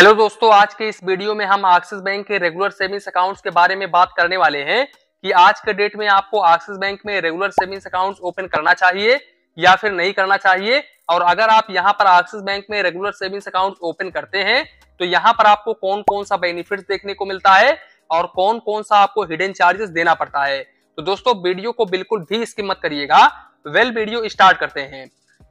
Hello दोस्तों, आज के इस वीडियो में हम एक्सिस बैंक के रेगुलर सेविंग्स अकाउंट्स के बारे में बात करने वाले हैं कि आज के डेट में आपको एक्सिस बैंक में रेगुलर सेविंग्स अकाउंट्स ओपन करना चाहिए या फिर नहीं करना चाहिए। और अगर आप यहां पर एक्सिस बैंक में रेगुलर सेविंग्स अकाउंट्स ओपन करते हैं तो यहां पर आपको कौन कौन सा बेनिफिट्स देखने को मिलता है और कौन कौन सा आपको हिडन चार्जेस देना पड़ता है। तो दोस्तों, वीडियो को बिल्कुल भी स्किप मत करिएगा। वीडियो स्टार्ट करते हैं।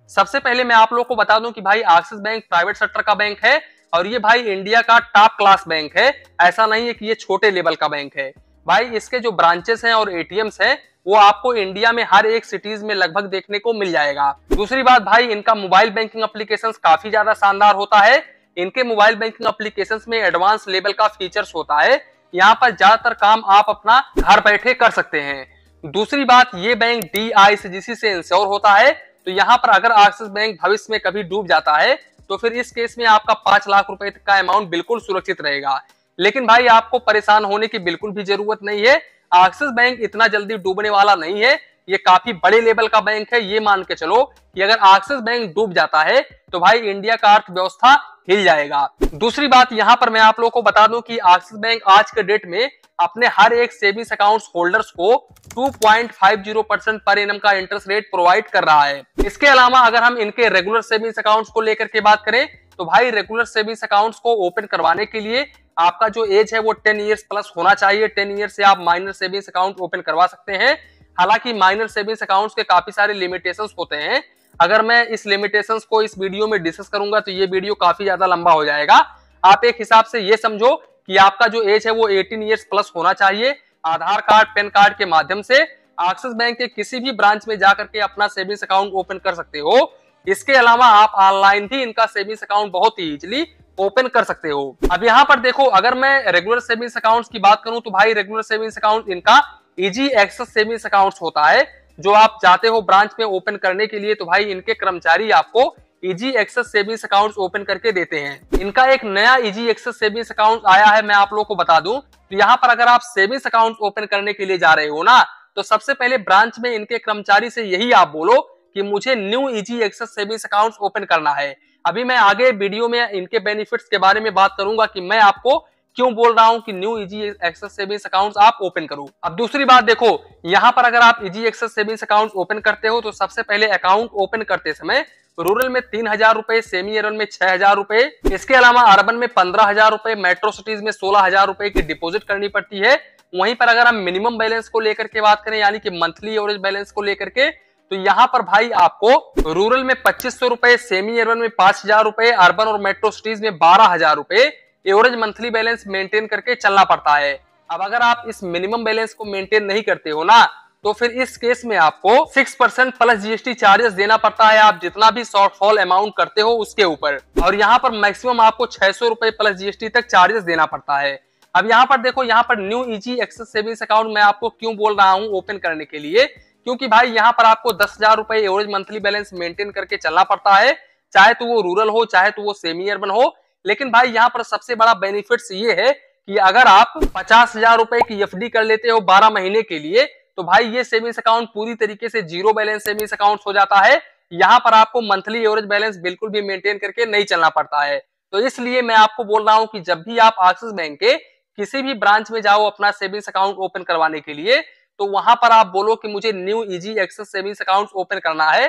सबसे पहले मैं आप लोग को बता दूं कि भाई एक्सिस बैंक प्राइवेट सेक्टर का बैंक है और ये भाई इंडिया का टॉप क्लास बैंक है। ऐसा नहीं है कि ये छोटे लेवल का बैंक है। भाई इसके जो ब्रांचेस हैं और एटीएम्स हैं वो आपको इंडिया में हर एक सिटीज में लगभग देखने को मिल जाएगा। दूसरी बात, भाई इनका मोबाइल बैंकिंग एप्लीकेशंस काफी ज्यादा शानदार होता है। इनके मोबाइल बैंकिंग एप्लीकेशंस में एडवांस लेवल का फीचर्स होता है। यहाँ पर ज्यादातर काम आप अपना घर बैठे कर सकते हैं। दूसरी बात, ये बैंक DICGC से इंश्योर होता है। तो यहाँ पर अगर एक्सिस बैंक भविष्य में कभी डूब जाता है तो फिर इस केस में आपका 5 लाख रुपए तक का अमाउंट बिल्कुल सुरक्षित रहेगा। लेकिन भाई आपको परेशान होने की बिल्कुल भी जरूरत नहीं है। एक्सिस बैंक इतना जल्दी डूबने वाला नहीं है। ये काफी बड़े लेवल का बैंक है। ये मान के चलो कि अगर एक्सिस बैंक डूब जाता है तो भाई इंडिया का अर्थव्यवस्था हिल जाएगा। दूसरी बात, यहाँ पर मैं आप लोगों को बता दूं कि एक्सिस बैंक आज के डेट में अपने हर एक सेविंग्स अकाउंट्स होल्डर्स को 2.50% पर एनम का इंटरेस्ट रेट प्रोवाइड कर रहा है। इसके अलावा अगर हम इनके रेगुलर सेविंग्स अकाउंट्स को लेकर के बात करें तो भाई रेगुलर सेविंग्स अकाउंट्स को ओपन करवाने के लिए आपका जो एज है वो 10 ईयर्स प्लस होना चाहिए। 10 ईयर से आप माइनर सेविंग्स अकाउंट ओपन करवा सकते हैं। हालांकि माइनर सेविंग्स अकाउंट्स के काफी सारे लिमिटेशंस होते हैं। अगर मैं इस लिमिटेशंस को इस वीडियो में डिस्कस करूंगा तो ये वीडियो काफी ज्यादा लंबा हो जाएगा। आप एक हिसाब से ये समझो कि आपका जो एज है वो 18 ईयर्स प्लस होना चाहिए। आधार कार्ड, पैन कार्ड के माध्यम से एक्सिस बैंक के किसी भी ब्रांच में जाकर के अपना सेविंग्स अकाउंट ओपन कर सकते हो। इसके अलावा आप ऑनलाइन भी इनका सेविंग्स अकाउंट बहुत ही इजीली ओपन कर सकते हो। अब यहाँ पर देखो, अगर मैं रेगुलर सेविंग्स अकाउंट्स की बात करूं तो भाई रेगुलर सेविंग्स अकाउंट इनका इजी एक्सेस सेविंग्स अकाउंट्स होता है। जो आप चाहते हो ब्रांच में ओपन करने के लिए तो भाई इनके कर्मचारी आपको easy access savings accounts open करके देते हैं। इनका एक नया इजी एक्सेस सेविंग्स अकाउंट आया है, मैं आप लोगों को बता दूं। तो यहाँ पर अगर आप सेविंग्स अकाउंट ओपन करने के लिए जा रहे हो ना तो सबसे पहले ब्रांच में इनके कर्मचारी से यही आप बोलो कि मुझे new easy access savings account open करना है। अभी मैं आगे वीडियो में इनके बेनिफिट्स के बारे में बात करूंगा कि मैं आपको क्यों बोल रहा हूं कि new easy access savings account आप ओपन करो। अब दूसरी बात देखो, यहाँ पर अगर आप easy access savings account open करते हो तो सबसे पहले अकाउंट ओपन करते समय रूरल में 3000 रुपए, सेमी अर्बन में 6000 रुपए, इसके अलावा अर्बन में 15,000 रुपए, मेट्रो सिटीज में 16,000 रुपए की डिपॉजिट करनी पड़ती है। वहीं पर अगर हम मिनिमम बैलेंस को लेकर के बात करें यानी कि मंथली एवरेज बैलेंस को लेकर के तो यहाँ पर भाई आपको रूरल में 2500 रुपए, सेमी अर्बन में 5000 रुपए, अर्बन और मेट्रो सिटीज में 12,000 रुपए एवरेज मंथली बैलेंस मेंटेन करके चलना पड़ता है। अब अगर आप इस मिनिमम बैलेंस को मेंटेन नहीं करते हो ना तो फिर इस केस में आपको 6% प्लस जीएसटी चार्जेस देना पड़ता है। आप जितना भी शॉर्टफॉल अमाउंट करते हो उसके ऊपर, और यहाँ पर मैक्सिमम आपको 600 रुपए प्लस जीएसटी तक चार्जेस देना पड़ता है। अब यहाँ पर देखो, यहाँ पर new easy access savings account मैं आपको क्यों बोल रहा हूँ ओपन करने के लिए, क्योंकि भाई यहाँ पर आपको 10,000 रुपए एवरेज मंथली बैलेंस मेंटेन करके चलना पड़ता है, चाहे तो वो रूरल हो चाहे तो वो सेमी अर्बन हो। लेकिन भाई यहाँ पर सबसे बड़ा बेनिफिट्स ये है कि अगर आप 50,000 रुपए की एफडी कर लेते हो 12 महीने के लिए तो भाई ये सेविंग्स अकाउंट पूरी तरीके से जीरो बैलेंस सेविंग्स अकाउंट हो जाता है। यहाँ पर आपको मंथली एवरेज बैलेंस बिल्कुल भी मेंटेन करके नहीं चलना पड़ता है। तो इसलिए मैं आपको बोल रहा हूँ कि जब भी आप एक्सिस बैंक के किसी भी ब्रांच में जाओ अपना सेविंग्स अकाउंट ओपन करवाने के लिए तो वहां पर आप बोलो कि मुझे new easy access savings account open करना है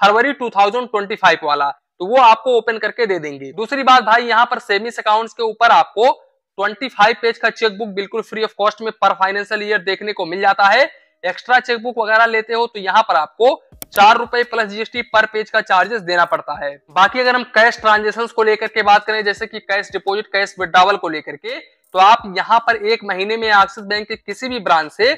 फरवरी 2025 वाला, तो वो आपको ओपन करके दे देंगे। दूसरी बात भाई, यहाँ पर सेविंग्स अकाउंट्स के ऊपर आपको 25 पेज का चेकबुक बिल्कुल फ्री ऑफ कॉस्ट में पर फाइनेंशियल ईयर देखने को मिल जाता है। एक्स्ट्रा चेकबुक वगैरह लेते हो तो यहाँ पर आपको 4 रुपए प्लस जीएसटी पर पेज का चार्जेस देना पड़ता है। बाकी अगर हम कैश ट्रांजेक्शन को लेकर के बात करें जैसे कि कैश डिपॉजिट, कैश विड्रॉवल को लेकर के, तो आप यहाँ पर एक महीने में एक्सिस बैंक के किसी भी ब्रांच से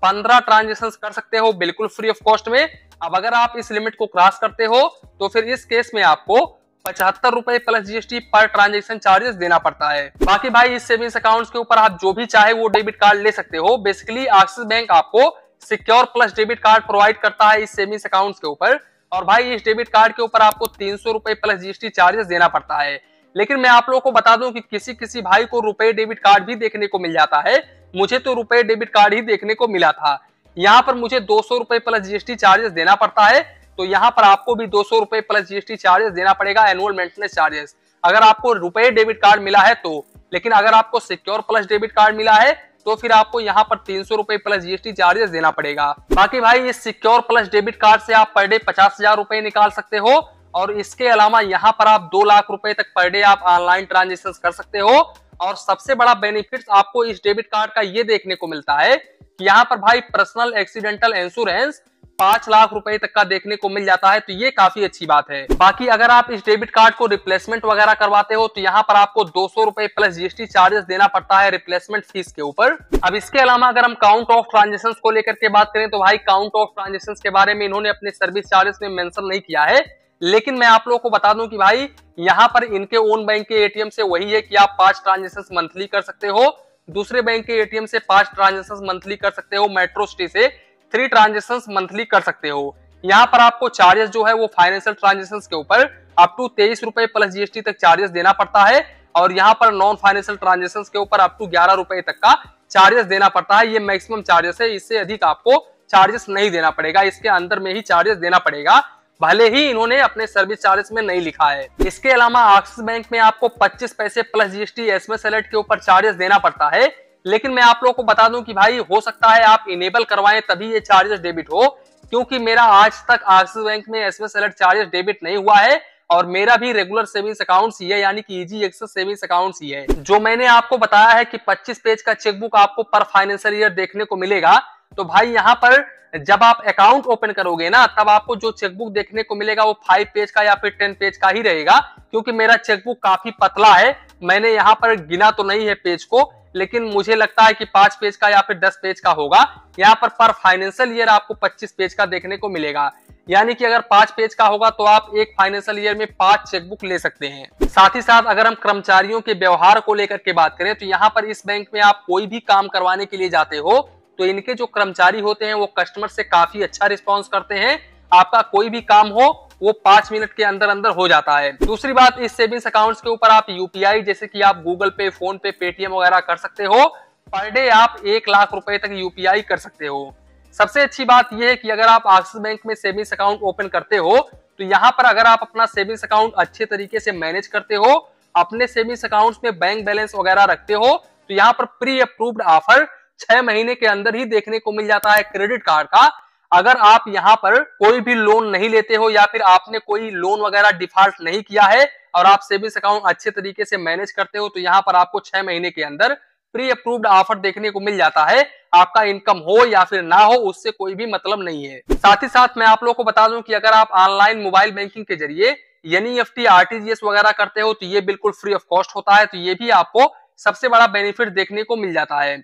15 ट्रांजेक्शन कर सकते हो बिल्कुल फ्री ऑफ कॉस्ट में। अब अगर आप इस लिमिट को क्रॉस करते हो तो फिर इस केस में आपको 75 रुपए plus GST per transaction charges देना पड़ता है। बाकी भाई इस सेविंग्स अकाउंट्स के ऊपर आप जो भी चाहे वो डेबिट कार्ड ले सकते हो। बेसिकली एक्सिस बैंक आपको secure plus debit card provide करता है इस सेविंग्स अकाउंट्स के ऊपर, और भाई इस डेबिट कार्ड के ऊपर आपको 300 रुपए प्लस जीएसटी चार्जेस देना पड़ता है। लेकिन मैं आप लोगों को बता दूं कि किसी किसी भाई को रुपए डेबिट कार्ड भी देखने को मिल जाता है। मुझे तो रुपए डेबिट कार्ड ही देखने को मिला था। यहाँ पर मुझे 200 रुपए प्लस जीएसटी चार्जेस देना पड़ता है, तो यहाँ पर आपको भी 200 रुपए प्लस जीएसटी चार्जेस देना पड़ेगा, एनुअल मेंटेनेंस चार्जेस। अगर आपको रुपए डेबिट कार्ड मिला है तो। लेकिन अगर आपको सिक्योर प्लस डेबिट कार्ड मिला है तो फिर आपको यहाँ पर 300 रुपए प्लस जीएसटी चार्जेस देना पड़ेगा। बाकी भाई इस सिक्योर प्लस डेबिट कार्ड से आप पर डे 50,000 रुपए निकाल सकते हो और इसके अलावा यहाँ पर आप 2 लाख रुपए तक पर डे आप ऑनलाइन ट्रांजेक्शन कर सकते हो। और सबसे बड़ा बेनिफिट आपको इस डेबिट कार्ड का ये देखने को मिलता है कि यहाँ पर भाई पर्सनल एक्सीडेंटल इंश्योरेंस 5 लाख रुपए तक का देखने को मिल जाता है, तो ये काफी अच्छी बात है। बाकी अगर आप इस डेबिट कार्ड को रिप्लेसमेंट वगैरह करवाते हो तो यहाँ पर आपको 200 रुपए प्लस जीएसटी चार्जेस देना पड़ता है रिप्लेसमेंट फीस के ऊपर। अब इसके अलावा अगर हम काउंट ऑफ ट्रांजेक्शन को लेकर के बात करें तो भाई काउंट ऑफ ट्रांजेक्शन के बारे में इन्होंने अपने सर्विस चार्जेस में मेंशन नहीं किया है, लेकिन मैं आप लोगों को बता दूं कि भाई यहाँ पर इनके ओन बैंक के एटीएम से वही है कि आप 5 ट्रांजेक्शन मंथली कर सकते हो, दूसरे बैंक के एटीएम से 5 ट्रांजेक्शन मंथली कर सकते हो, मेट्रो सिटी से 3 ट्रांजेक्शन मंथली कर सकते हो। यहाँ पर आपको चार्जेस जो है वो फाइनेंशियल ट्रांजेक्शन के ऊपर अप टू 23 रुपए प्लस जीएसटी तक चार्जेस देना पड़ता है और यहाँ पर नॉन फाइनेंशियल ट्रांजेक्शन के ऊपर अप टू 11 रुपए तक का चार्जेस देना पड़ता है। ये मैक्सिमम चार्जेस है, इससे अधिक आपको चार्जेस नहीं देना पड़ेगा, इसके अंदर में ही चार्जेस देना पड़ेगा, भले ही इन्होंने अपने सर्विस चार्जेस में नहीं लिखा है। इसके अलावा एक्सिस बैंक में आपको 25 पैसे प्लस जीएसटी एसएमएस अलर्ट के ऊपर चार्जेस देना पड़ता है, लेकिन मैं आप लोगों को बता दूं कि भाई हो सकता है आप इनेबल करवाएं तभी ये चार्जेस डेबिट हो, क्योंकि मेरा आज तक एक्सिस बैंक में एसएमएस अलर्ट चार्जेस डेबिट नहीं हुआ है और मेरा भी रेगुलर सेविंग्स अकाउंट ही है, यानी कि इजी एक्सेस सेविंग्स अकाउंट ही है। जो मैंने आपको बताया है कि 25 पेज का चेकबुक आपको पर फाइनेंशियल ईयर देखने को मिलेगा, तो भाई यहाँ पर जब आप अकाउंट ओपन करोगे ना तब आपको जो चेकबुक देखने को मिलेगा वो 5 पेज का या फिर 10 पेज का ही रहेगा, क्योंकि मेरा चेकबुक काफी पतला है। मैंने यहाँ पर गिना तो नहीं है पेज को, लेकिन मुझे लगता है कि 5 पेज का या फिर 10 पेज का होगा। यहाँ पर फाइनेंशियल ईयर आपको 25 पेज का देखने को मिलेगा, यानी कि अगर 5 पेज का होगा तो आप एक फाइनेंशियल ईयर में 5 चेकबुक ले सकते हैं। साथ ही साथ अगर हम कर्मचारियों के व्यवहार को लेकर के बात करें तो यहाँ पर इस बैंक में आप कोई भी काम करवाने के लिए जाते हो तो इनके जो कर्मचारी होते हैं वो कस्टमर से काफी अच्छा रिस्पॉन्स करते हैं। आपका कोई भी काम हो वो 5 मिनट के अंदर अंदर हो जाता है। दूसरी बात, इस सेविंग्स अकाउंट्स के ऊपर आप यूपीआई जैसे कि आप गूगल पे, फोन पे, पेटीएम वगैरह कर सकते हो। पर डे आप 1 लाख रुपए तक यूपीआई कर सकते हो। सबसे अच्छी बात यह है कि अगर आप एक्सिस बैंक में सेविंग्स अकाउंट ओपन करते हो तो यहाँ पर अगर आप अपना सेविंग्स अकाउंट अच्छे तरीके से मैनेज करते हो, अपने सेविंग्स अकाउंट्स में बैंक बैलेंस वगैरह रखते हो, तो यहाँ पर प्री अप्रूव्ड ऑफर 6 महीने के अंदर ही देखने को मिल जाता है क्रेडिट कार्ड का। अगर आप यहाँ पर कोई भी लोन नहीं लेते हो या फिर आपने कोई लोन वगैरह डिफॉल्ट नहीं किया है और आप सेविंग्स अकाउंट अच्छे तरीके से मैनेज करते हो तो यहाँ पर आपको 6 महीने के अंदर प्री अप्रूव्ड ऑफर देखने को मिल जाता है। आपका इनकम हो या फिर ना हो उससे कोई भी मतलब नहीं है। साथ ही साथ मैं आप लोगों को बता दूं कि अगर आप ऑनलाइन मोबाइल बैंकिंग के जरिए एनईएफटी, आरटीजीएस वगैरह करते हो तो ये बिल्कुल फ्री ऑफ कॉस्ट होता है, तो ये भी आपको सबसे बड़ा बेनिफिट देखने को मिल जाता है।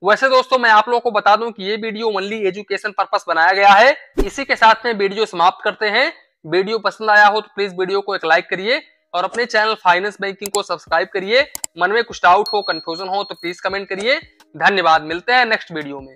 वैसे दोस्तों मैं आप लोगों को बता दूं कि ये वीडियो ओनली एजुकेशन पर्पस बनाया गया है। इसी के साथ में वीडियो समाप्त करते हैं। वीडियो पसंद आया हो तो प्लीज वीडियो को एक लाइक करिए और अपने चैनल फाइनेंस बैंकिंग को सब्सक्राइब करिए। मन में कुछ डाउट हो, कंफ्यूजन हो तो प्लीज कमेंट करिए। धन्यवाद, मिलते हैं नेक्स्ट वीडियो में।